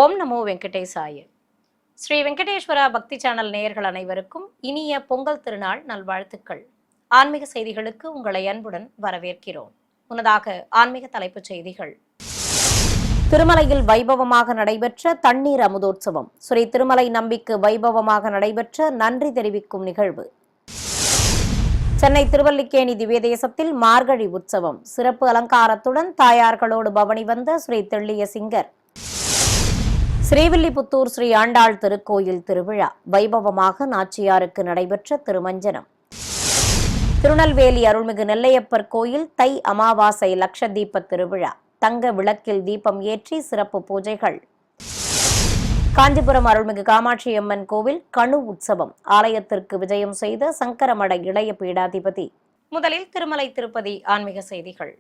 ஓம் நமோ வெங்கடேசாய. ஸ்ரீ வெங்கடேஸ்வரா பக்தி சேனல் நேயர்கள் அனைவருக்கும் இனிய பொங்கல் திருநாள் நல்வாழ்த்துக்கள். ஆன்மீக செய்திகளுக்கு உங்களை அன்புடன் வரவேற்கிறோம். முன்னதாக ஆன்மீக தலைப்புச் செய்திகள். திருமலையில் வைபவமாக நடைபெற்ற தண்ணீர் அமுதோற்சவம். ஸ்ரீ திருமலை நம்பிக்கு வைபவமாக நடைபெற்ற நன்றி தெரிவிக்கும் நிகழ்வு. சென்னை திருவல்லிக்கேணி திவ்யதேசத்தில் மார்கழி உற்சவம். சிறப்பு அலங்காரத்துடன் தாயார்களோடு பவனி வந்த ஸ்ரீ தெள்ளிய சிங்கர். ஸ்ரீவில்லிபுத்தூர் ஸ்ரீ ஆண்டாள் திருக்கோயில் திருவிழா வைபவமாக நாச்சியாருக்கு நடைபெற்ற திருமஞ்சனம். திருநெல்வேலி அருள்மிகு நெல்லையப்பர் கோயில் தை அமாவாசை லட்சதீப திருவிழா. தங்க விளக்கில் தீபம் ஏற்றி சிறப்பு பூஜைகள். காஞ்சிபுரம் அருள்மிகு காமாட்சி அம்மன் கோவில் கணு உற்சவம். ஆலயத்திற்கு விஜயம் செய்த சங்கரமட இளைய பீடாதிபதி. முதலில் திருமலை திருப்பதி ஆன்மீக செய்திகள்.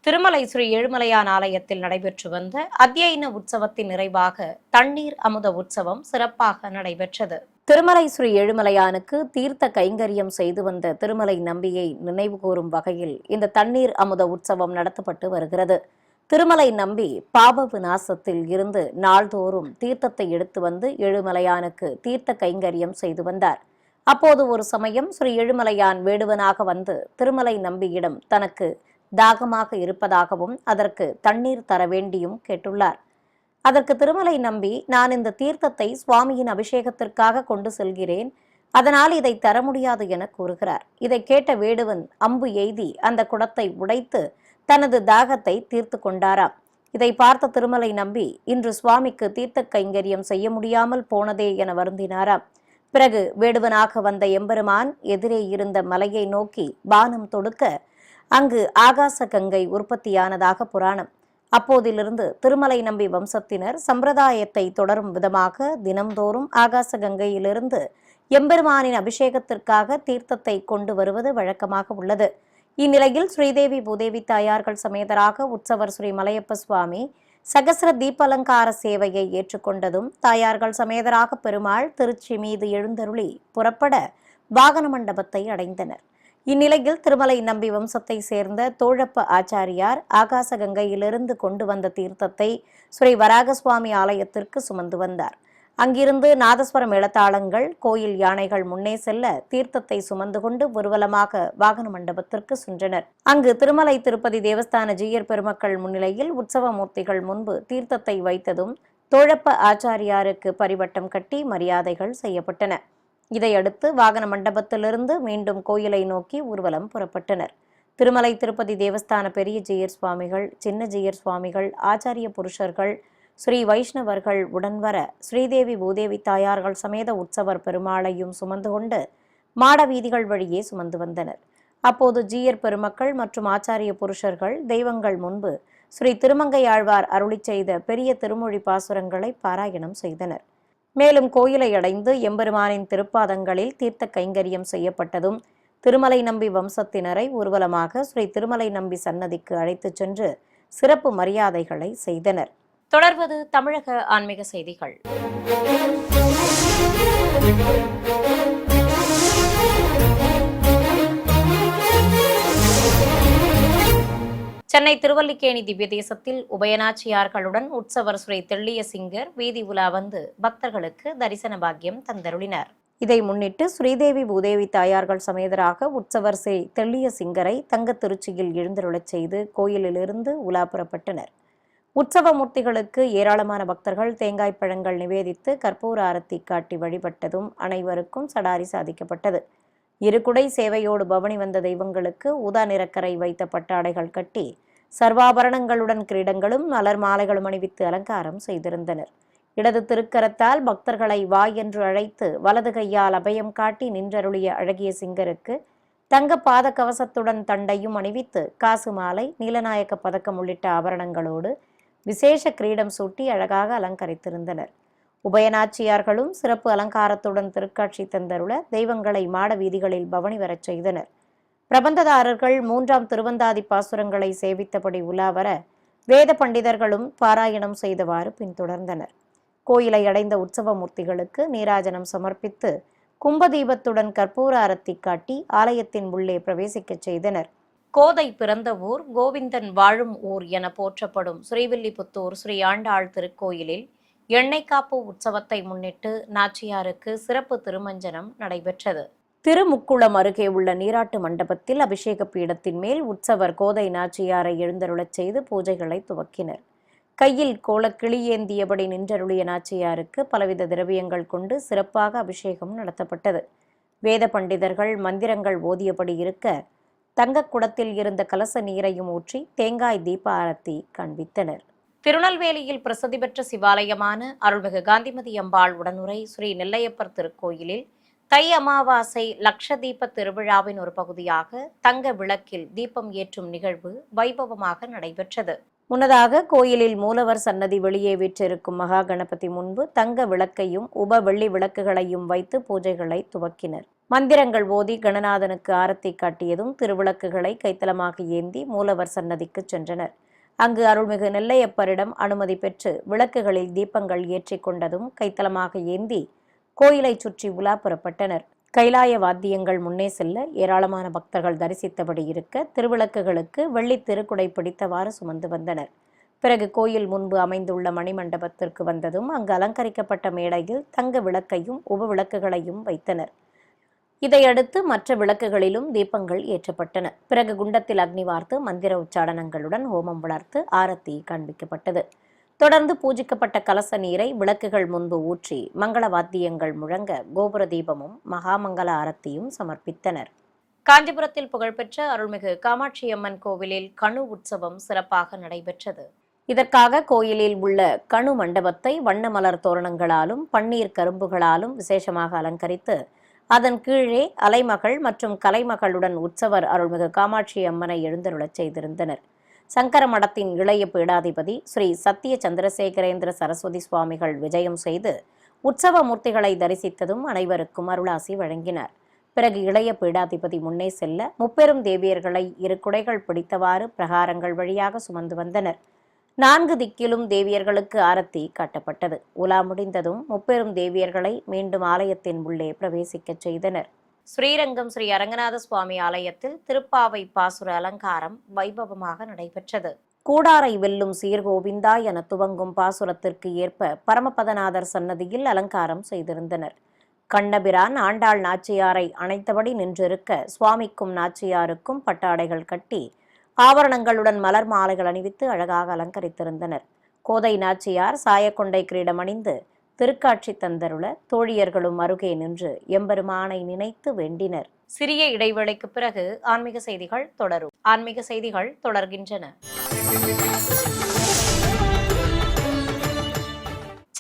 திருமலை ஸ்ரீ ஏழுமலையான் ஆலயத்தில் நடைபெற்று வந்த அத்தியன உற்சவத்தின் நிறைவாக தண்ணீர் அமுத உற்சவம் சிறப்பாக நடைபெற்றது. திருமலை ஸ்ரீ ஏழுமலையானுக்கு தீர்த்த கைங்கரியம் செய்து வந்த திருமலை நம்பியை நினைவு கூறும் வகையில் இந்த தண்ணீர் அமுத உற்சவம் நடத்தப்பட்டு வருகிறது. திருமலை நம்பி பாப விநாசத்தில் இருந்து நாள்தோறும் தீர்த்தத்தை எடுத்து வந்து ஏழுமலையானுக்கு தீர்த்த கைங்கரியம் செய்து வந்தார். அப்போது ஒரு சமயம் ஸ்ரீ ஏழுமலையான் வேடுவனாக வந்து திருமலை நம்பியிடம் தனக்கு தாகமாக இருப்பதாகவும் அதற்கு தண்ணீர் தர வேண்டியும் கேட்டுள்ளார். அதற்கு திருமலை நம்பி, நான் இந்த தீர்த்தத்தை சுவாமியின் அபிஷேகத்திற்காக கொண்டு செல்கிறேன், அதனால் இதை தர முடியாது என கூறுகிறார். இதை கேட்ட வேடுவன் அம்பு எய்தி அந்த குடத்தை உடைத்து தனது தாகத்தை தீர்த்து கொண்டாராம். இதை பார்த்த திருமலை நம்பி, இன்று சுவாமிக்கு தீர்த்த கைங்கரியம் செய்ய முடியாமல் போனதே என வருந்தினாராம். பிறகு வேடுவனாக வந்த எம்பெருமான் எதிரே இருந்த மலையை நோக்கி பானம் தொடுக்க அங்கு ஆகாச கங்கை உற்பத்தியானதாக புராணம். அப்போதிலிருந்து திருமலை நம்பி வம்சத்தினர் சம்பிரதாயத்தை தொடரும் விதமாக தினம்தோறும் ஆகாச கங்கையிலிருந்து எம்பெருமானின் அபிஷேகத்திற்காக தீர்த்தத்தை கொண்டு வருவது வழக்கமாக உள்ளது. இந்நிலையில் ஸ்ரீதேவி பூதேவி தாயார்கள் சமேதராக உற்சவர் ஸ்ரீ மலையப்ப சுவாமி சகசிர தீபலங்கார சேவையை ஏற்றுக்கொண்டதும் தாயார்கள் சமேதராக பெருமாள் திருச்சி மீது எழுந்தருளி புறப்பட வாகன மண்டபத்தை அடைந்தனர். இந்நிலையில் திருமலை நம்பி வம்சத்தை சேர்ந்த தோழப்ப ஆச்சாரியார் ஆகாச கங்கையிலிருந்து கொண்டு வந்த தீர்த்தத்தை ஸ்ரீ வராகசுவாமி ஆலயத்திற்கு சுமந்து வந்தார். அங்கிருந்து நாதஸ்வர மேளதாளங்கள், கோயில் யானைகள் முன்னே செல்ல தீர்த்தத்தை சுமந்து கொண்டு ஊர்வலமாக வாகன மண்டபத்திற்கு சென்றனர். அங்கு திருமலை திருப்பதி தேவஸ்தான ஜீயர் பெருமக்கள் முன்னிலையில் உற்சவ மூர்த்திகள் முன்பு தீர்த்தத்தை வைத்ததும் தோழப்ப ஆச்சாரியாருக்கு பரிவட்டம் கட்டி மரியாதைகள் செய்யப்பட்டன. இதையடுத்து வாகன மண்டபத்திலிருந்து மீண்டும் கோயிலை நோக்கி ஊர்வலம் புறப்பட்டனர். திருமலை திருப்பதி தேவஸ்தான பெரிய ஜீயர் சுவாமிகள், சின்ன ஜீயர் சுவாமிகள், ஆச்சாரிய புருஷர்கள், ஸ்ரீ வைஷ்ணவர்கள் உடன்வர ஸ்ரீதேவி பூதேவி தாயார்கள் சமேத உற்சவர் பெருமாளையும் சுமந்து கொண்டு மாட வீதிகள் வழியே சுமந்து வந்தனர். அப்போது ஜீயர் பெருமக்கள் மற்றும் ஆச்சாரிய புருஷர்கள் தெய்வங்கள் முன்பு ஸ்ரீ திருமங்கையாழ்வார் அருளி செய்த பெரிய திருமொழி பாசுரங்களை பாராயணம் செய்தனர். மேலும் கோயிலை அடைந்து எம்பெருமானின் திருப்பாதங்களில் தீர்த்த கைங்கரியம் செய்யப்பட்டதும் திருமலை நம்பி வம்சத்தினரை ஊர்வலமாக ஸ்ரீ திருமலை நம்பி சன்னதிக்கு அழைத்துச் சென்று சிறப்பு மரியாதைகளை செய்தனர். தொடர்வது தமிழக ஆன்மீக செய்திகள். சென்னை திருவல்லிக்கேணி திவ்யதேசத்தில் உபயநாச்சியார்களுடன் உற்சவர் ஸ்ரீ தெள்ளிய சிங்கர் வீதி உலா வந்து பக்தர்களுக்கு தரிசன பாக்கியம் தந்தருளினார். இதை முன்னிட்டு ஸ்ரீதேவி பூதேவி தாயார்கள் சமேதராக உற்சவர் ஸ்ரீ தெள்ளிய சிங்கரை தங்க திருச்சியில் எழுந்தருளச் செய்து கோயிலிலிருந்து உலா புறப்பட்டனர். உற்சவ மூர்த்திகளுக்கு ஏராளமான பக்தர்கள் தேங்காய் பழங்கள் நிவேதித்து கற்பூர ஆரத்தி காட்டி வழிபட்டதும் அனைவருக்கும் சடாரி சாதிக்கப்பட்டது. இருகுடை சேவையோடு பவனி வந்த தெய்வங்களுக்கு ஊதா நிறக்கரை வைத்த பட்டாடைகள் கட்டி சர்வாபரணங்களுடன் கிரீடங்களும் மலர் மாலைகளும் அணிவித்து அலங்காரம் செய்திருந்தனர். இடது திருக்கரத்தால் பக்தர்களை வா என்று அழைத்து வலது கையால் அபயம் காட்டி நின்றருளிய அழகிய சிங்கருக்கு தங்க பாத கவசத்துடன் தண்டையும் அணிவித்து காசு மாலை, நீலநாயக்க பதக்கம் உள்ளிட்ட ஆபரணங்களோடு விசேஷ கிரீடம் சூட்டி அழகாக அலங்கரித்திருந்தனர். உபயநாச்சியார்களும் சிறப்பு அலங்காரத்துடன் திருக்காட்சி தந்தருள தெய்வங்களை மாட வீதிகளில் பவனி வரச் செய்தனர். பிரபந்ததாரர்கள் 3ஆம் திருவந்தாதி பாசுரங்களை சேவித்தபடி உலாவர வேத பண்டிதர்களும் பாராயணம் செய்தவாறு பின்தொடர்ந்தனர். கோயிலை அடைந்த உற்சவ மூர்த்திகளுக்கு நீராஜனம் சமர்ப்பித்து கும்பதீபத்துடன் கற்பூர அரத்தி காட்டி ஆலயத்தின் உள்ளே பிரவேசிக்கச் செய்தனர். கோதை பிறந்த ஊர், கோவிந்தன் வாழும் ஊர் என போற்றப்படும் ஸ்ரீவில்லிபுத்தூர் ஸ்ரீ ஆண்டாள் திருக்கோயிலில் எண்ணெய் காப்பு உற்சவத்தை முன்னிட்டு நாச்சியாருக்கு சிறப்பு திருமஞ்சனம் நடைபெற்றது. திருமுக்குளம் அருகே உள்ள நீராட்டு மண்டபத்தில் அபிஷேக பீடத்தின் மேல் உற்சவர் கோதை நாச்சியாரை எழுந்தருளச் செய்து பூஜைகளை துவக்கினர். கையில் கோலக்கிளி ஏந்தியபடி நின்றருளிய நாச்சியாருக்கு பலவித திரவியங்கள் கொண்டு சிறப்பாக அபிஷேகம் நடத்தப்பட்டது. வேத பண்டிதர்கள் மந்திரங்கள் ஓதியபடி இருக்க தங்கக் குடத்தில் இருந்த கலச நீரையும் ஊற்றி தேங்காய் தீப ஆரத்தி காண்பித்தனர். திருநெல்வேலியில் பிரசித்தி பெற்ற சிவாலயமான அருள்மிகு காந்திமதி அம்பாள் உடனுரை ஸ்ரீ நெல்லையப்பர் திருக்கோயிலில் தை அமாவாசை லட்சதீப திருவிழாவின் ஒரு பகுதியாக தங்க விளக்கில் தீபம் ஏற்றும் நிகழ்வு வைபவமாக நடைபெற்றது. முன்னதாக கோயிலில் மூலவர் சன்னதி வெளியே வீற்றிருக்கும் மகா கணபதி முன்பு தங்க விளக்கையும் உப வெள்ளி விளக்குகளையும் வைத்து பூஜைகளை துவக்கினர். மந்திரங்கள் ஓதி கணநாதனுக்கு ஆரத்தி காட்டியதும் திருவிளக்குகளை கைத்தலமாக ஏந்தி மூலவர் சன்னதிக்கு சென்றனர். அங்கு அருள்மிகு நெல்லையப்பரிடம் அனுமதி பெற்று விளக்குகளில் தீபங்கள் ஏற்றிக் கொண்டதும் கைத்தலமாக ஏந்தி கோயிலை சுற்றி உலா புறப்பட்டனர். கைலாய வாத்தியங்கள் முன்னே செல்ல ஏராளமான பக்தர்கள் தரிசித்தபடி இருக்க திருவிளக்குகளுக்கு வெள்ளி திருக்குடை பிடித்தவாறு சுமந்து வந்தனர். பிறகு கோயில் முன்பு அமைந்துள்ள மணிமண்டபத்திற்கு வந்ததும் அங்கு அலங்கரிக்கப்பட்ட மேடையில் தங்க விளக்கையும் உப விளக்குகளையும் வைத்தனர். இதையடுத்து மற்ற விளக்குகளிலும் தீபங்கள் ஏற்றப்பட்டன. பிறகு குண்டத்தில் அக்னி வார்த்து மந்திர உச்சாடனங்களுடன் ஹோமம் வளர்த்து ஆரத்தி காண்பிக்கப்பட்டது. தொடர்ந்து பூஜிக்கப்பட்ட கலச நீரை விளக்குகள் முன்பு ஊற்றி மங்கள வாத்தியங்கள் முழங்க கோபுர தீபமும் மகாமங்கல ஆரத்தியும் சமர்ப்பித்தனர். காஞ்சிபுரத்தில் புகழ்பெற்ற அருள்மிகு காமாட்சியம்மன் கோவிலில் கணு உற்சவம் சிறப்பாக நடைபெற்றது. இதற்காக கோயிலில் உள்ள கணு மண்டபத்தை வண்ண மலர் தோரணங்களாலும் பன்னீர் கரும்புகளாலும் விசேஷமாக அலங்கரித்து அதன் கீழே அலைமகள் மற்றும் கலைமகளுடன் உற்சவர் அருள்மிகு காமாட்சி அம்மனை எழுந்தருளச் செய்திருந்தனர். சங்கர மடத்தின் இளைய பீடாதிபதி ஸ்ரீ சத்திய சந்திரசேகரேந்திர சரஸ்வதி சுவாமிகள் விஜயம் செய்து உற்சவ மூர்த்திகளை தரிசித்ததும் அனைவருக்கும் அருளாசி வழங்கினார். பிறகு இளைய பீடாதிபதி முன்னே செல்ல முப்பெரும் தேவியர்களை இரு குடைகள் பிடித்தவாறு பிரகாரங்கள் வழியாக சுமந்து வந்தனர். 4 திக்கிலும் தேவியர்களுக்கு ஆரத்தி காட்டப்பட்டது. உலா முடிந்ததும் முப்பெரும் தேவியர்களை மீண்டும் ஆலயத்தின் உள்ளே பிரவேசிக்கச் செய்தனர். ஸ்ரீரங்கம் ஸ்ரீ அரங்கநாத சுவாமி ஆலயத்தில் திருப்பாவை பாசுர அலங்காரம் வைபவமாக நடைபெற்றது. கூடாரை வெல்லும் சீர்கோவிந்தா என துவங்கும் பாசுரத்திற்கு ஏற்ப பரமபதநாதர் சன்னதியில் அலங்காரம் செய்திருந்தனர். கண்ணபிரான் ஆண்டாள் நாச்சியாரை அணைத்தபடி நின்றிருக்க சுவாமிக்கும் நாச்சியாருக்கும் பட்டாடைகள் கட்டி ஆபரணங்களுடன் மலர் மாலைகள் அணிவித்து அழகாக அலங்கரித்திருந்தனர். கோதை நாச்சியார் சாயக்கொண்டை கிரீடம் அணிந்து திருக்காட்சி தந்தருள தோழியர்களும் அருகே நின்று எம்பெருமானை நினைத்து வேண்டினர். சிறிய இடைவேளைக்கு பிறகு ஆன்மீக செய்திகள் தொடரும். ஆன்மீக செய்திகள் தொடர்கின்றன.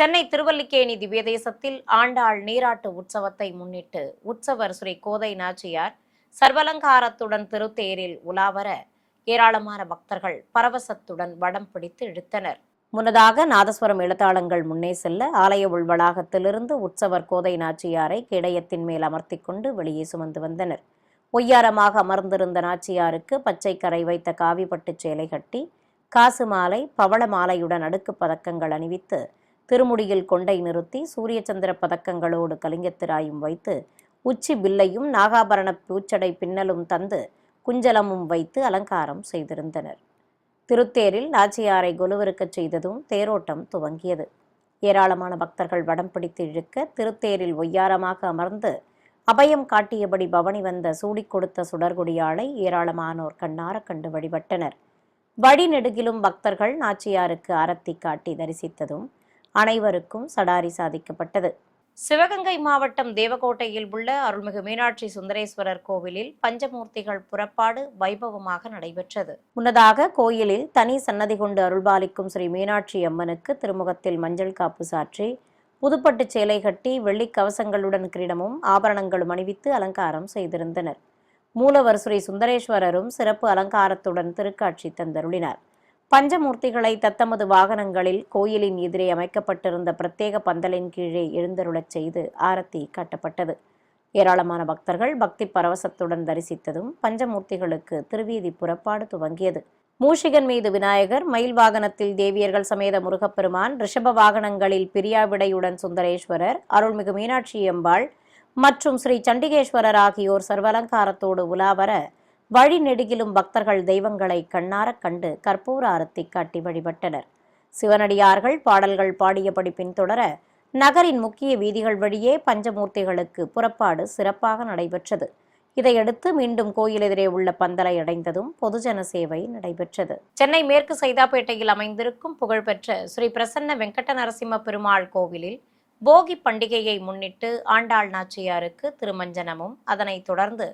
சென்னை திருவல்லிக்கேணி திவ்ய தேசத்தில் ஆண்டாள் நீராட்டு உற்சவத்தை முன்னிட்டு உற்சவர் ஸ்ரீ கோதை நாச்சியார் சர்வலங்காரத்துடன் திருத்தேரில் உலாவர ஏராளமான பக்தர்கள் பரவசத்துடன் வடம் பிடித்து இழுத்தனர். முன்னதாக நாதஸ்வரம் எழுத்தாளங்கள் முன்னே செல்ல ஆலய உள்வளாகத்திலிருந்து உற்சவர் கோதை நாச்சியாரை கேடயத்தின் மேல் அமர்த்தி கொண்டு வெளியே சுமந்து வந்தனர். ஒய்யாரமாக அமர்ந்திருந்த நாச்சியாருக்கு பச்சை கரை வைத்த காவிப்பட்டு சேலை கட்டி காசு மாலை பவள மாலையுடன் அடுக்கு பதக்கங்கள் அணிவித்து திருமுடியில் கொண்டை நிறுத்தி சூரிய சந்திர பதக்கங்களோடு கலிங்கத்திராயும் வைத்து உச்சி பில்லையும் நாகாபரண பூச்சடை பின்னலும் தந்து குஞ்சலமும் வைத்து அலங்காரம் செய்திருந்தனர். திருத்தேரில் நாச்சியாரை கொலுவிருக்கச் செய்ததும் தேரோட்டம் துவங்கியது. ஏராளமான பக்தர்கள் வடம் பிடித்து இழுக்க திருத்தேரில் ஒய்யாரமாக அமர்ந்து அபயம் காட்டியபடி பவனி வந்த சூடிக் கொடுத்த சுடர்கொடியாளை ஏராளமானோர் கண்ணார கண்டு வழிபட்டனர். வழிநெடுகிலும் பக்தர்கள் நாச்சியாருக்கு ஆரத்தி காட்டி தரிசித்ததும் அனைவருக்கும் சடாரி சாதிக்கப்பட்டது. சிவகங்கை மாவட்டம் தேவகோட்டையில் உள்ள அருள்மிகு மீனாட்சி சுந்தரேஸ்வரர் கோவிலில் பஞ்சமூர்த்திகள் புறப்பாடு வைபவமாக நடைபெற்றது. முன்னதாக கோயிலில் தனி சன்னதி கொண்டு அருள்பாலிக்கும் ஸ்ரீ மீனாட்சி அம்மனுக்கு திருமுகத்தில் மஞ்சள் காப்பு சாற்றி புதுப்பட்டு சேலை கட்டி வெள்ளி கவசங்களுடன் கிரீடமும் ஆபரணங்களும் அணிவித்து அலங்காரம் செய்திருந்தனர். மூலவர் ஸ்ரீ சுந்தரேஸ்வரரும் சிறப்பு அலங்காரத்துடன் திருக்காட்சி தந்தருளினார். பஞ்சமூர்த்திகளை தத்தமது வாகனங்களில் கோயிலின் எதிரே அமைக்கப்பட்டிருந்த பிரத்யேக பந்தலின் கீழே எழுந்தருளச் செய்து ஆரத்தி காட்டப்பட்டது. ஏராளமான பக்தர்கள் பக்தி பரவசத்துடன் தரிசித்ததும் பஞ்சமூர்த்திகளுக்கு திருவீதி புறப்பாடு துவங்கியது. மூஷிகன் மீது விநாயகர், மயில் வாகனத்தில் தேவியர்கள் சமேத முருகப்பெருமான், ரிஷப வாகனங்களில் பிரியாவிடையுடன் சுந்தரேஸ்வரர், அருள்மிகு மீனாட்சி அம்பாள், மற்றும் ஸ்ரீ சண்டிகேஸ்வரர் ஆகியோர் சர்வலங்காரத்தோடு உலாவர வழி நெடுகிலும் பக்தர்கள் தெய்வங்களை கண்ணாரக் கண்டு கற்பூர ஆரத்தி காட்டி வழிபட்டனர். சிவனடியார்கள் பாடல்கள் பாடியபடி பின்தொடர நகரின் முக்கிய வீதிகள் வழியே பஞ்சமூர்த்திகளுக்கு புறப்பாடு சிறப்பாக நடைபெற்றது. இதையடுத்து மீண்டும் கோயில் எதிரே உள்ள பந்தலை அடைந்ததும் பொதுஜன சேவை நடைபெற்றது. சென்னை மேற்கு சைதாப்பேட்டையில் அமைந்திருக்கும் புகழ்பெற்ற ஸ்ரீ பிரசன்ன வெங்கட நரசிம்ம பெருமாள் கோவிலில் போகி பண்டிகையை முன்னிட்டு ஆண்டாள் நாச்சியாருக்கு திருமஞ்சனமும் அதனைத் தொடர்ந்து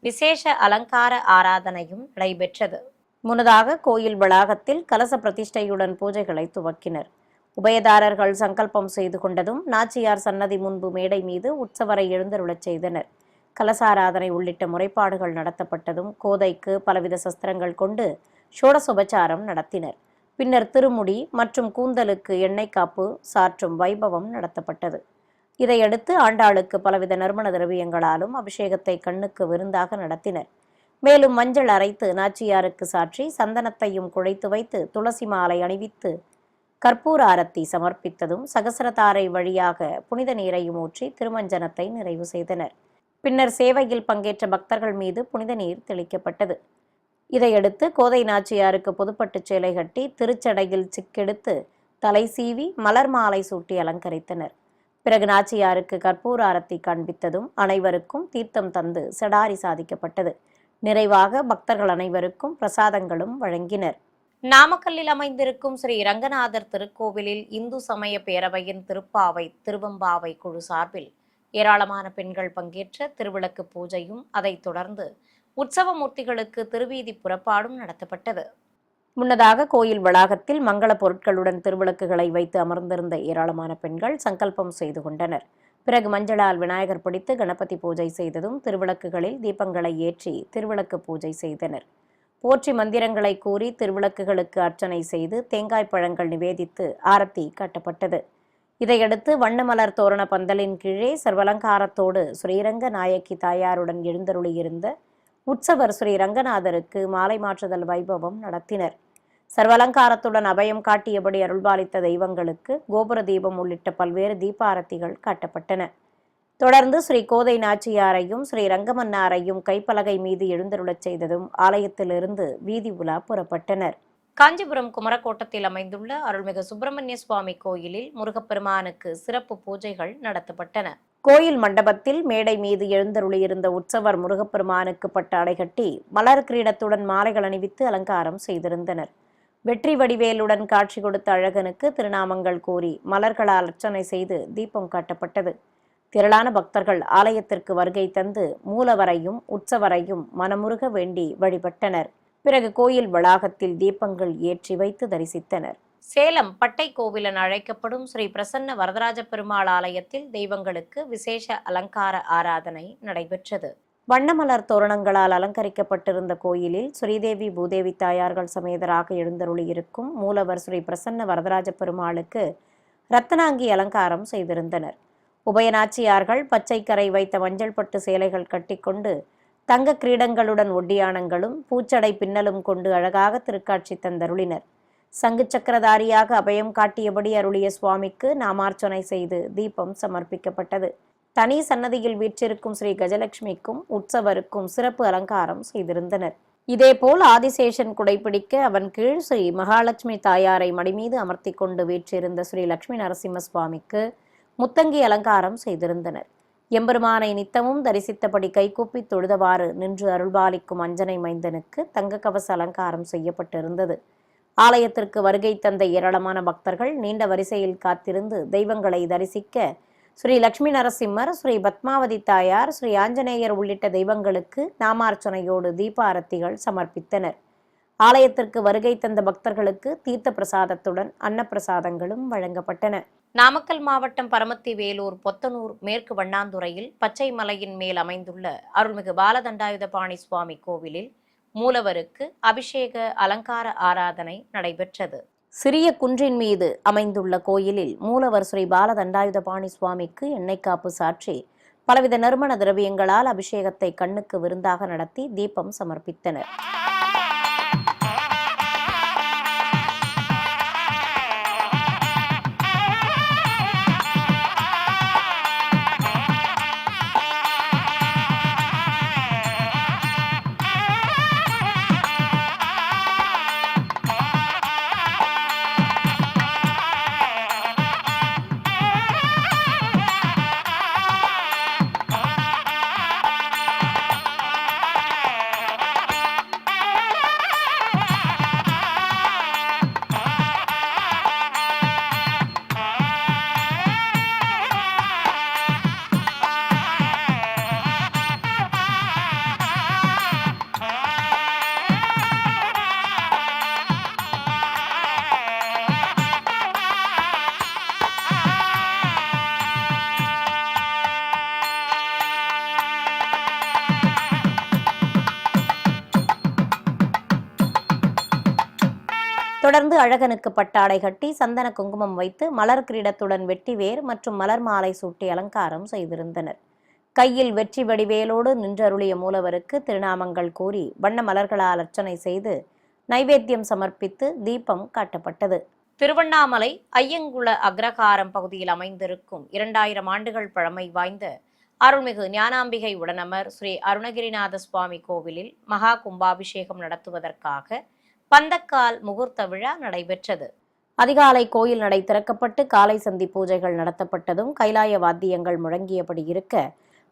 விசேஷ அலங்கார ஆராதனையும் நடைபெற்றது. முன்னதாக கோயில் வளாகத்தில் கலச பிரதிஷ்டையுடன் பூஜைகளை துவக்கினர். உபயதாரர்கள் சங்கல்பம் செய்து கொண்டதும் நாச்சியார் சன்னதி முன்பு மேடை மீது உற்சவரை எழுந்தருளச் செய்தனர். கலசாராதனை உள்ளிட்ட முறைப்பாடுகள் நடத்தப்பட்டதும் கோதைக்கு பலவித சஸ்திரங்கள் கொண்டு ஷோடசோபச்சாரம் நடத்தினர். பின்னர் திருமுடி மற்றும் கூந்தலுக்கு எண்ணெய் காப்பு சாற்றும் வைபவம் நடத்தப்பட்டது. இதையடுத்து ஆண்டாளுக்கு பலவித நறுமண திரவியங்களாலும் அபிஷேகத்தை கண்ணுக்கு விருந்தாக நடத்தினர். மேலும் மஞ்சள் அரைத்து நாச்சியாருக்கு சாற்றி சந்தனத்தையும் குழைத்து வைத்து துளசி மாலை அணிவித்து கற்பூர ஆரத்தி சமர்ப்பித்ததும் சகசரதாரை வழியாக புனித நீரையும் ஊற்றி திருமஞ்சனத்தை நிறைவு செய்தனர். பின்னர் சேவையில் பங்கேற்ற பக்தர்கள் மீது புனித நீர் தெளிக்கப்பட்டது. இதையடுத்து கோதை நாச்சியாருக்கு புதுப்பட்டு சேலை கட்டி திருச்சடையில் சிக்கெடுத்து தலை சீவி மலர் மாலை சூட்டி அலங்கரித்தனர். பிறகு நாச்சியாருக்கு கற்பூர ஆரத்தி காண்பித்ததும் அனைவருக்கும் தீர்த்தம் தந்து செடாரி சாதிக்கப்பட்டது. நிறைவாக பக்தர்கள் அனைவருக்கும் பிரசாதங்களும் வழங்கினர். நாமக்கல்லில் அமைந்திருக்கும் ஸ்ரீ ரங்கநாதர் திருக்கோவிலில் இந்து சமய பேரவையின் திருப்பாவை திருவம்பாவை குழு சார்பில் ஏராளமான பெண்கள் பங்கேற்ற திருவிளக்கு பூஜையும் அதைத் தொடர்ந்து உற்சவ மூர்த்திகளுக்கு திருவீதி புறப்பாடும் நடத்தப்பட்டது. முன்னதாக கோயில் வளாகத்தில் மங்கள பொருட்களுடன் திருவிளக்குகளை வைத்து அமர்ந்திருந்த ஏராளமான பெண்கள் சங்கல்பம் செய்து கொண்டனர். பிறகு மஞ்சளால் விநாயகர் பிடித்து கணபதி பூஜை செய்ததும் திருவிளக்குகளில் தீபங்களை ஏற்றி திருவிளக்கு பூஜை செய்தனர். போற்றி மந்திரங்களை கூறி திருவிளக்குகளுக்கு அர்ச்சனை செய்து தேங்காய் பழங்கள் நிவேதித்து ஆரத்தி காட்டப்பட்டது. இதையடுத்து வண்ணமலர் தோரண பந்தலின் கீழே சர்வலங்காரத்தோடு ஸ்ரீரங்க நாயக்கி தாயாருடன் எழுந்தருளியிருந்த உற்சவர் ஸ்ரீ ரங்கநாதருக்கு மாலை மாற்றுதல் வைபவம் நடத்தினர். சர்வலங்காரத்துடன் அபயம் காட்டியபடி அருள்பாலித்த தெய்வங்களுக்கு கோபுர தீபம் உள்ளிட்ட பல்வேறு தீபாரத்திகள் காட்டப்பட்டன. தொடர்ந்து ஸ்ரீ கோதை நாச்சியாரையும் ஸ்ரீ ரங்கமன்னாரையும் கைப்பலகை மீது எழுந்தருளச் செய்ததும் ஆலயத்திலிருந்து வீதி உலா புறப்பட்டனர். காஞ்சிபுரம் குமரக்கோட்டத்தில் அமைந்துள்ள அருள்மிகு சுப்பிரமணிய சுவாமி கோயிலில் முருகப்பெருமானுக்கு சிறப்பு பூஜைகள் நடத்தப்பட்டன. கோயில் மண்டபத்தில் மேடை மீது எழுந்தருளியிருந்த உற்சவர் முருகப்பெருமானுக்கு பட்ட அடைகட்டி மலர் கிரீடத்துடன் மாலைகள் அணிவித்து அலங்காரம் செய்திருந்தனர். வெற்றி வடிவேலுடன் காட்சி கொடுத்த அழகனுக்கு திருநாமங்கள் கூறி மலர்களால் அர்ச்சனை செய்து தீபம் காட்டப்பட்டது. திரளான பக்தர்கள் ஆலயத்திற்கு வருகை தந்து மூலவரையும் உற்சவரையும் மனமுருக வேண்டி வழிபட்டனர். பிறகு கோயில் வளாகத்தில் தீபங்கள் ஏற்றி வைத்து தரிசித்தனர். சேலம் பட்டை கோவில் என அழைக்கப்படும் ஸ்ரீ பிரசன்ன வரதராஜ பெருமாள் ஆலயத்தில் தெய்வங்களுக்கு விசேஷ அலங்கார ஆராதனை நடைபெற்றது. வண்ணமலர் தோரணங்களால் அலங்கரிக்கப்பட்டிருந்த கோயிலில் ஸ்ரீதேவி பூதேவி தாயார்கள் சமேதராக எழுந்தருளியிருக்கும் மூலவர் ஸ்ரீ பிரசன்ன வரதராஜ பெருமாளுக்கு ரத்தனாங்கி அலங்காரம் செய்திருந்தனர். உபயநாச்சியார்கள் பச்சை கரை வைத்த மஞ்சள் பட்டு சேலைகள் கட்டிக்கொண்டு தங்க கிரீடங்களுடன் ஒட்டியானங்களும் பூச்சடை பின்னலும் கொண்டு அழகாக திருக்காட்சி தந்தருளினர். சங்கு சக்கரதாரியாக அபயம் காட்டியபடி அருளிய சுவாமிக்கு நாமார்ச்சனை செய்து தீபம் சமர்ப்பிக்கப்பட்டது. தனி சன்னதியில் வீற்றிருக்கும் ஸ்ரீ கஜலட்சுமிக்கும் உற்சவருக்கும் சிறப்பு அலங்காரம் செய்திருந்தனர். இதேபோல் ஆதிசேஷன் குடைப்பிடிக்க அவன் கீழ் ஸ்ரீ மகாலட்சுமி தாயாரை மடிமீது அமர்த்தி கொண்டு வீற்றிருந்த ஸ்ரீ லட்சுமி நரசிம்ம சுவாமிக்கு முத்தங்கி அலங்காரம் செய்திருந்தனர். எம்பெருமானை நித்தமும் தரிசித்தபடி கைகூப்பி தொழுதவாறு நின்று அருள்பாலிக்கும் அஞ்சனை மைந்தனுக்கு தங்க கவச அலங்காரம் செய்யப்பட்டிருந்தது. ஆலயத்திற்கு வருகை தந்த ஏராளமான பக்தர்கள் நீண்ட வரிசையில் காத்திருந்து தெய்வங்களை தரிசிக்க ஸ்ரீ லட்சுமி நரசிம்மர், ஸ்ரீ பத்மாவதி தாயார், ஸ்ரீ ஆஞ்சநேயர் உள்ளிட்ட தெய்வங்களுக்கு நாமார்ச்சனையோடு தீபாரத்திகள் சமர்ப்பித்தனர். ஆலயத்திற்கு வருகை தந்த பக்தர்களுக்கு தீர்த்த பிரசாதத்துடன் அன்னப்பிரசாதங்களும் வழங்கப்பட்டன. நாமக்கல் மாவட்டம் பரமத்தி வேலூர் பொத்தனூர் மேற்கு வண்ணாந்துறையில் பச்சை மலையின் மேல் அமைந்துள்ள அருள்மிகு பாலதண்டாயுதபாணி சுவாமி கோவிலில் மூலவருக்கு அபிஷேக அலங்கார ஆராதனை நடைபெற்றது. சிறிய குன்றின் மீது அமைந்துள்ள கோயிலில் மூலவர் ஸ்ரீ பாலதண்டாயுதபாணி சுவாமிக்கு எண்ணெய் காப்பு சாற்றி பலவித நறுமண திரவியங்களால் அபிஷேகத்தை கண்ணுக்கு விருந்தாக நடத்தி தீபம் சமர்ப்பித்தனர். தொடர்ந்து அழகனுக்கு பட்டாடை கட்டி சந்தன குங்குமம் வைத்து மலர் கிரீடத்துடன் வெட்டிவேர் மற்றும் மலர் மாலை சூட்டி அலங்காரம் செய்திருந்தனர். கையில் வெற்றி வடிவேலோடு நின்றருளிய மூலவருக்கு திருநாமங்கள் கூறி வண்ண மலர்களால் அர்ச்சனை செய்து நைவேத்தியம் சமர்ப்பித்து தீபம் காட்டப்பட்டது. திருவண்ணாமலை ஐயங்குள அக்ரகாரம் பகுதியில் அமைந்திருக்கும் 2000 ஆண்டுகள் பழமை வாய்ந்த அருள்மிகு ஞானாம்பிகை உடனமர் ஸ்ரீ அருணகிரிநாத சுவாமி கோவிலில் மகா கும்பாபிஷேகம் நடத்துவதற்காக பந்தக்கால் முகூர்த்த விழா நடைபெற்றது. அதிகாலை கோயில் நடை திறக்கப்பட்டு காலை சந்தி பூஜைகள் நடத்தப்பட்டதும் கைலாய வாத்தியங்கள் முழங்கியபடி இருக்க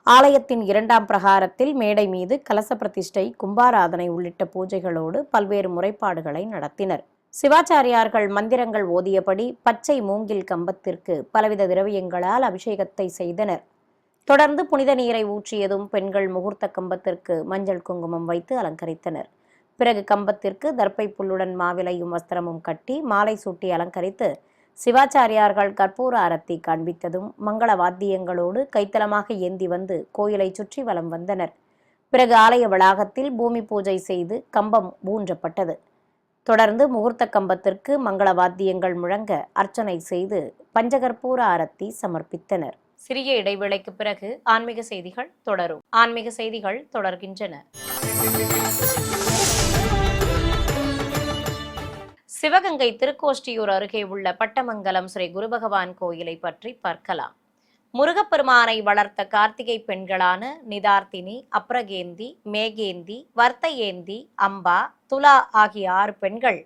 ஆலயத்தின் 2ஆம் பிரகாரத்தில் மேடை மீது கலச பிரதிஷ்டை, கும்பாராதனை உள்ளிட்ட பூஜைகளோடு பல்வேறு முறைப்பாடுகளை நடத்தினர். சிவாச்சாரியார்கள் மந்திரங்கள் ஓதியபடி பச்சை மூங்கில் கம்பத்திற்கு பலவித திரவியங்களால் அபிஷேகத்தை செய்தனர். தொடர்ந்து புனித நீரை ஊற்றியதும் பெண்கள் முகூர்த்த கம்பத்திற்கு மஞ்சள் குங்குமம் வைத்து அலங்கரித்தனர். பிறகு கம்பத்திற்கு தர்ப்பை புல்லுடன் மாவிலையும் வஸ்திரமும் கட்டி மாலை சூட்டி அலங்கரித்து சிவாச்சாரியார்கள் கற்பூர ஆரத்தி காண்பித்ததும் மங்கள வாத்தியங்களோடு கைத்தலமாக ஏந்தி வந்து கோயிலை சுற்றி வலம் வந்தனர். பிறகு ஆலய வளாகத்தில் பூமி பூஜை செய்து கம்பம் ஊன்றப்பட்டது. தொடர்ந்து முகூர்த்த கம்பத்திற்கு மங்கள வாத்தியங்கள் முழங்க அர்ச்சனை செய்து பஞ்சகற்பூர ஆரத்தி சமர்ப்பித்தனர். சிறிய இடைவேளைக்கு பிறகு ஆன்மீக செய்திகள் தொடரும். ஆன்மீக செய்திகள் தொடர்கின்றன. சிவகங்கை திருக்கோஷ்டியூர் அருகே உள்ள பட்டமங்கலம் ஸ்ரீ குருபகவான் கோயிலை பற்றி பார்க்கலாம். முருகப்பெருமானை வளர்த்த கார்த்திகை பெண்களான நிதார்த்தினி, அப்ரகேந்தி, மேகேந்தி, வர்த்தையேந்தி, அம்பா, துலா ஆகிய 6 பெண்கள்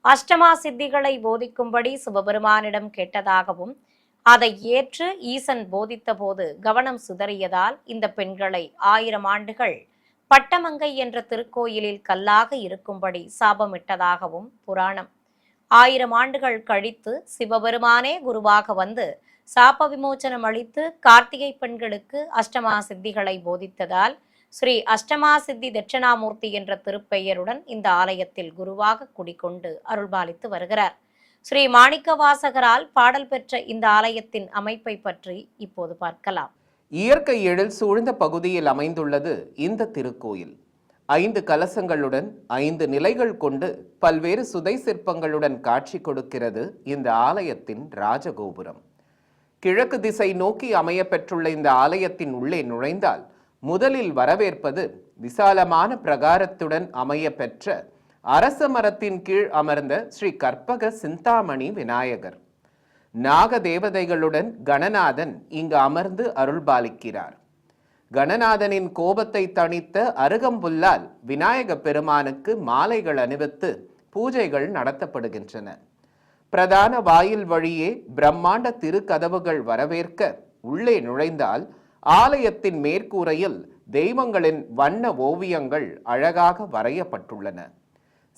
அஷ்டமா சித்திகளை போதிக்கும்படி சிவபெருமானிடம் கேட்டதாகவும் அதை ஏற்று ஈசன் போதித்த போது கவனம் சிதறியதால் இந்த பெண்களை 1000 ஆண்டுகள் பட்டமங்கை என்ற திருக்கோயிலில் கல்லாக இருக்கும்படி சாபமிட்டதாகவும் புராணம். 1000 ஆண்டுகள் கழித்து சிவபெருமானே குருவாக வந்து சாப விமோச்சனம் அளித்து கார்த்திகை பெண்களுக்கு அஷ்டமா சித்திகளை போதித்ததால் ஸ்ரீ அஷ்டமா சித்தி தட்சிணாமூர்த்தி என்ற திருப்பெயருடன் இந்த ஆலயத்தில் குருவாக குடிகொண்டு அருள்பாலித்து வருகிறார். ஸ்ரீ மாணிக்க வாசகரால் பாடல் பெற்ற இந்த ஆலயத்தின் அமைப்பை பற்றி இப்போது பார்க்கலாம். இயற்கை எழில் சூழ்ந்த பகுதியில் அமைந்துள்ளது இந்த திருக்கோயில். 5 கலசங்களுடன் 5 நிலைகள் கொண்டு பல்வேறு சுதை சிற்பங்களுடன் காட்சி கொடுக்கிறது இந்த ஆலயத்தின் ராஜகோபுரம். கிழக்கு திசை நோக்கி அமைய பெற்றுள்ள இந்த ஆலயத்தின் உள்ளே நுழைந்தால் முதலில் வரவேற்பது விசாலமான பிரகாரத்துடன் அமைய பெற்ற அரச மரத்தின் கீழ் அமர்ந்த ஸ்ரீ கற்பக சிந்தாமணி விநாயகர். நாக தேவதைகளுடன் கணநாதன் இங்கு அமர்ந்து அருள்பாலிக்கிறார். கணநாதனின் கோபத்தை தணித்த அருகம்புல்லால் விநாயக பெருமானுக்கு மாலைகள் அணிவித்து பூஜைகள் நடத்தப்படுகின்றன. பிரதான வாயில் வழியே பிரம்மாண்ட திருக்கதவுகள் வரவேற்க உள்ளே நுழைந்தால் ஆலயத்தின் மேற்கூரையில் தெய்வங்களின் வண்ண ஓவியங்கள் அழகாக வரையப்பட்டுள்ளன.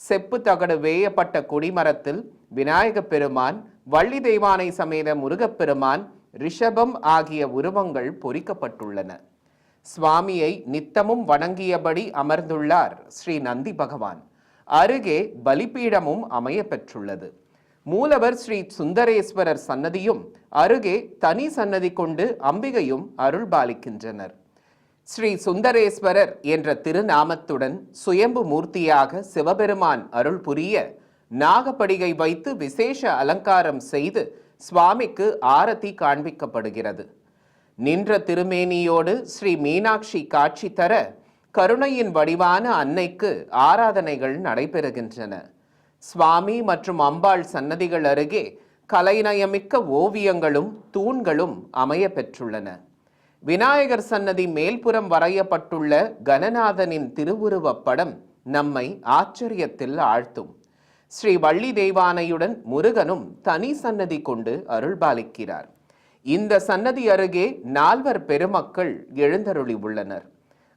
செப்பு தகடு வேயப்பட்ட கொடிமரத்தில் விநாயக பெருமான், வள்ளி தெய்வானை சமேத முருகப்பெருமான், ரிஷபம் ஆகிய உருவங்கள் பொறிக்கப்பட்டுள்ளன. சுவாமியை நித்தமும் வணங்கியபடி அமர்ந்துள்ளார் ஸ்ரீ நந்தி பகவான். அருகே பலிபீடமும் அமைய பெற்றுள்ளது. மூலவர் ஸ்ரீ சுந்தரேஸ்வரர் சன்னதியும் அருகே தனி சன்னதி கொண்டு அம்பிகையும் அருள்பாலிக்கின்றனர். ஸ்ரீ சுந்தரேஸ்வரர் என்ற திருநாமத்துடன் சுயம்பு மூர்த்தியாக சிவபெருமான் அருள் புரிய நாகப்படிகை வைத்து விசேஷ அலங்காரம் செய்து சுவாமிக்கு ஆரத்தி காண்பிக்கப்படுகிறது. நின்ற திருமேனியோடு ஸ்ரீ மீனாட்சி காட்சி தர கருணையின் வடிவான அன்னைக்கு ஆராதனைகள் நடைபெறுகின்றன. சுவாமி மற்றும் அம்பாள் சன்னதிகள் அருகே கலைநயமிக்க ஓவியங்களும் தூண்களும் அமைய பெற்றுள்ளன. விநாயகர் சன்னதி மேல்புறம் வரையப்பட்டுள்ள கணநாதனின் திருவுருவப் படம் நம்மை ஆச்சரியத்தில் ஆழ்த்தும். ஸ்ரீ வள்ளி தெய்வானையுடன் முருகனும் தனி சன்னதி கொண்டு அருள்பாலிக்கிறார். இந்த சன்னதி அருகே 4 பெருமக்கள் எழுந்தருளி உள்ளனர்.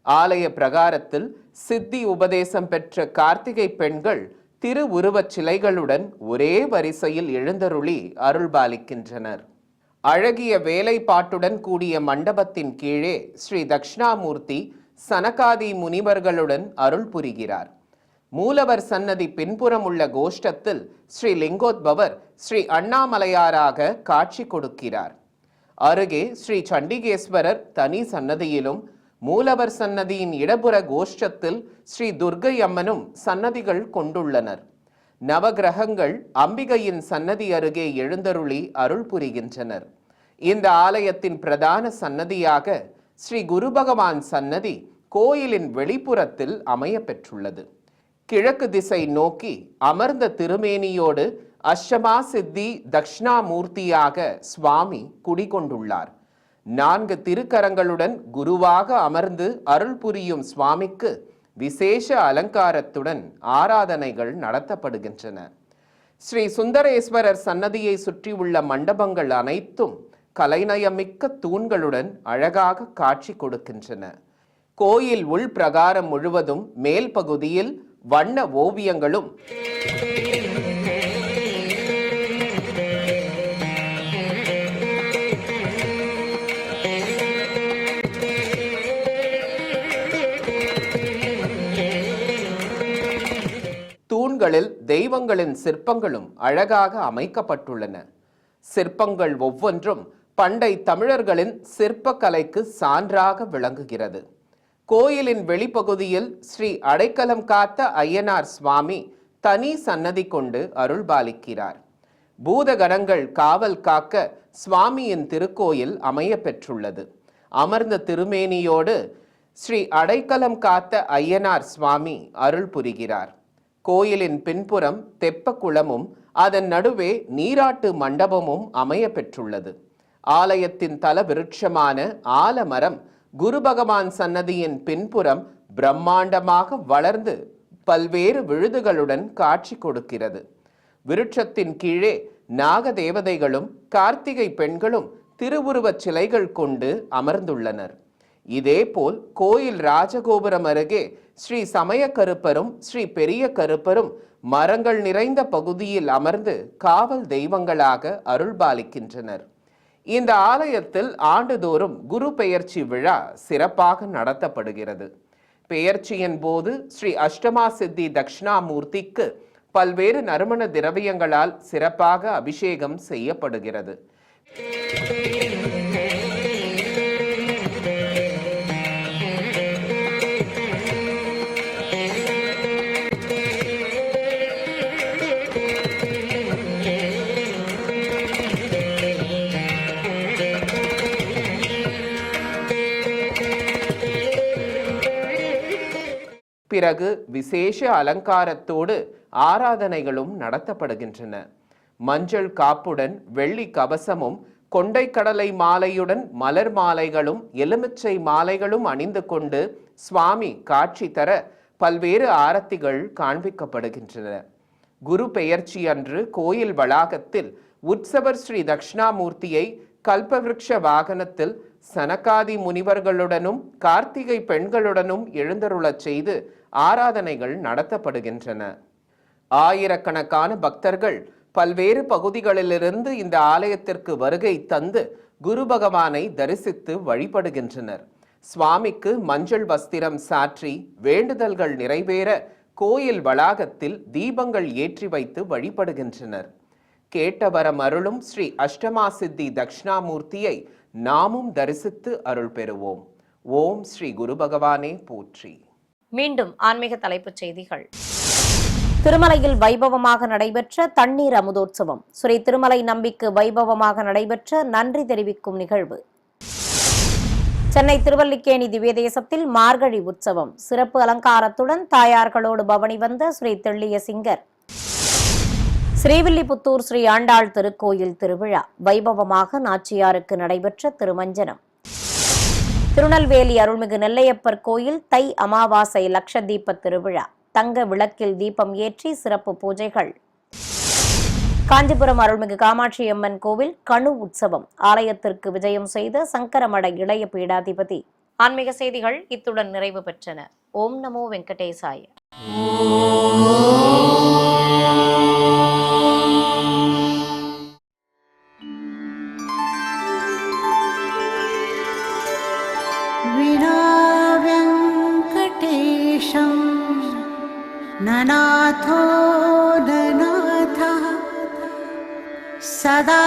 ஆலய பிரகாரத்தில் சித்தி உபதேசம் பெற்ற கார்த்திகை பெண்கள் திருவுருவச் சிலைகளுடன் ஒரே வரிசையில் எழுந்தருளி அருள்பாலிக்கின்றனர். அழகிய வேலைப்பாட்டுடன் கூடிய மண்டபத்தின் கீழே ஸ்ரீ தட்சிணாமூர்த்தி சனகாதி முனிவர்களுடன் அருள் புரிகிறார். மூலவர் சன்னதி பின்புறம் உள்ள கோஷ்டத்தில் ஸ்ரீ லிங்கோத்பவர் ஸ்ரீ அண்ணாமலையாராக காட்சி கொடுக்கிறார். அருகே ஸ்ரீ சண்டிகேஸ்வரர் தனி சன்னதியிலும் மூலவர் சன்னதியின் இடப்புற கோஷ்டத்தில் ஸ்ரீ துர்க்கை அம்மனும் சன்னதிகள் கொண்டுள்ளனர். நவகிரகங்கள் அம்பிகையின் சன்னதி அருகே எழுந்தருளி அருள் புரிகின்றனர். இந்த ஆலயத்தின் பிரதான சன்னதியாக ஸ்ரீ குரு பகவான் சன்னதி கோயிலின் வெளிப்புறத்தில் அமைய பெற்றுள்ளது. கிழக்கு திசை நோக்கி அமர்ந்த திருமேனியோடு அஷ்டமா சித்தி தக்ஷணாமூர்த்தியாக சுவாமி குடிகொண்டுள்ளார். 4 திருக்கரங்களுடன் குருவாக அமர்ந்து அருள் புரியும் சுவாமிக்கு விசேஷ அலங்காரத்துடன் ஆராதனைகள் நடத்தப்படுகின்றன. ஸ்ரீ சுந்தரேஸ்வரர் சன்னதியை சுற்றியுள்ள மண்டபங்கள் அனைத்தும் கலைநயமிக்க தூண்களுடன் அழகாக காட்சி கொடுக்கின்றன. கோயில் உள் பிரகாரம் முழுவதும் மேல் பகுதியில் வண்ண ஓவியங்களும் தூண்களில் தெய்வங்களின் சிற்பங்களும் அழகாக அமைக்கப்பட்டுள்ளன. சிற்பங்கள் ஒவ்வொன்றும் பண்டை தமிழர்களின் சிற்பக்கலைக்கு சான்றாக விளங்குகிறது. கோயிலின் வெளிப்பகுதியில் ஸ்ரீ அடைக்கலம் காத்த ஐயனார் சுவாமி தனி சன்னதி கொண்டு அருள்பாலிக்கிறார். பூதகணங்கள் காவல் காக்க சுவாமியின் திருக்கோயில் அமைய பெற்றுள்ளது. அமர்ந்த திருமேனியோடு ஸ்ரீ அடைக்கலம் காத்த ஐயனார் சுவாமி அருள் புரிகிறார். கோயிலின் பின்புறம் தெப்ப குளமும் அதன் நடுவே நீராட்டு மண்டபமும் அமைய பெற்றுள்ளது. ஆலயத்தின் தல விருட்சமான ஆலமரம் குரு பகவான் சன்னதியின் பின்புறம் பிரம்மாண்டமாக வளர்ந்து பல்வேறு விழுதுகளுடன் காட்சி கொடுக்கிறது. விருட்சத்தின் கீழே நாகதேவதைகளும் கார்த்திகை பெண்களும் திருவுருவச் சிலைகள் கொண்டு அமர்ந்துள்ளனர். இதேபோல் கோயில் ராஜகோபுரம் அருகே ஸ்ரீ சமய கருப்பரும் ஸ்ரீ பெரிய கருப்பரும் மரங்கள் நிறைந்த பகுதியில் அமர்ந்து காவல் தெய்வங்களாக அருள்பாலிக்கின்றனர். இந்த ஆலயத்தில் ஆண்டுதோறும் குரு பெயர்ச்சி விழா சிறப்பாக நடத்தப்படுகிறது. பெயர்ச்சியின் போது ஸ்ரீ அஷ்டமா சித்தி தக்ஷணாமூர்த்திக்கு பல்வேறு நறுமண திரவியங்களால் சிறப்பாக அபிஷேகம் செய்யப்படுகிறது. பிறகு விசேஷ அலங்காரத்தோடு ஆராதனைகளும் நடத்தப்படுகின்றன. மஞ்சள் காப்புடன் வெள்ளி கவசமும் கொண்டைக்கடலை மாலையுடன் மலர் மாலைகளும் எலுமிச்சை மாலைகளும் அணிந்து கொண்டு சுவாமி காட்சி தர பல்வேறு ஆரத்திகள் காண்பிக்கப்படுகின்றன. குரு பெயர்ச்சி அன்று கோயில் வளாகத்தில் உற்சவர் ஸ்ரீ தக்ஷணாமூர்த்தியை கல்பவிருக்ஷ வாகனத்தில் சனகாதி முனிவர்களுடனும் கார்த்திகை பெண்களுடனும் எழுந்தருளச் செய்து ஆராதனைகள் நடத்தப்படுகின்றன. ஆயிரக்கணக்கான பக்தர்கள் பல்வேறு பகுதிகளிலிருந்து இந்த ஆலயத்திற்கு வருகை தந்து குரு பகவானை தரிசித்து வழிபடுகின்றனர். சுவாமிக்கு மஞ்சள் வஸ்திரம் சாற்றி வேண்டுதல்கள் நிறைவேற கோயில் வளாகத்தில் தீபங்கள் ஏற்றி வைத்து வழிபடுகின்றனர். கேட்டவரம் அருளும் ஸ்ரீ அஷ்டமா சித்தி தக்ஷணாமூர்த்தியை நாமும் தரிசித்து அருள் பெறுவோம். ஓம் ஸ்ரீ குரு பகவானே போற்றி. மீண்டும் ஆன்மீக தலைப்புச் செய்திகள். திருமலையில் வைபவமாக நடைபெற்ற தண்ணீர் அமுதோற்சவம். ஸ்ரீ திருமலை நம்பிக்கு வைபவமாக நடைபெற்ற நன்றி தெரிவிக்கும் நிகழ்வு. சென்னை திருவல்லிக்கேணி திவ்ய தேசத்தில் மார்கழி உற்சவம். சிறப்பு அலங்காரத்துடன் தாயார்களோடு பவனி வந்த ஸ்ரீ தெள்ளிய சிங்கர். ஸ்ரீவில்லிபுத்தூர் ஸ்ரீ ஆண்டாள் திருக்கோயில் திருவிழா. வைபவமாக நாச்சியாருக்கு நடைபெற்ற திருமஞ்சனம். திருநெல்வேலி அருள்மிகு நெல்லையப்பர் கோயில் தை அமாவாசை லட்சதீப திருவிழா. தங்க விளக்கில் தீபம் ஏற்றி சிறப்பு பூஜைகள். காஞ்சிபுரம் அருள்மிகு காமாட்சி அம்மன் கோவில் கணு உற்சவம். ஆலயத்திற்கு விஜயம் செய்த சங்கரமட இளைய பீடாதிபதி. ஆன்மீக செய்திகள் இத்துடன் நிறைவு பெற்றன. ஓம் நமோ வெங்கடேசாய. ननाथो ननाथः सदा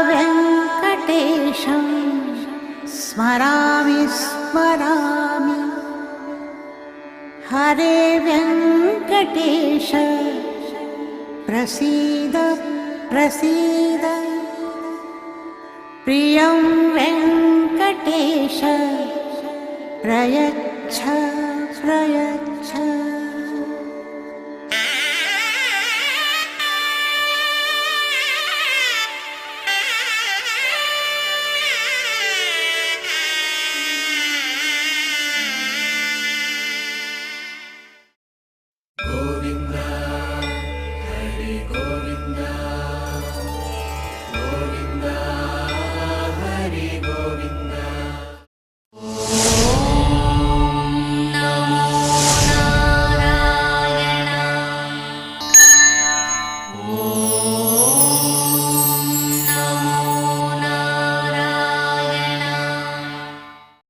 वेङ्कटेशं स्मरामि स्मरामि हरे वेङ्कटेश प्रसीद प्रसीद प्रियं वेङ्कटेश प्रयच्छ प्रयच्छ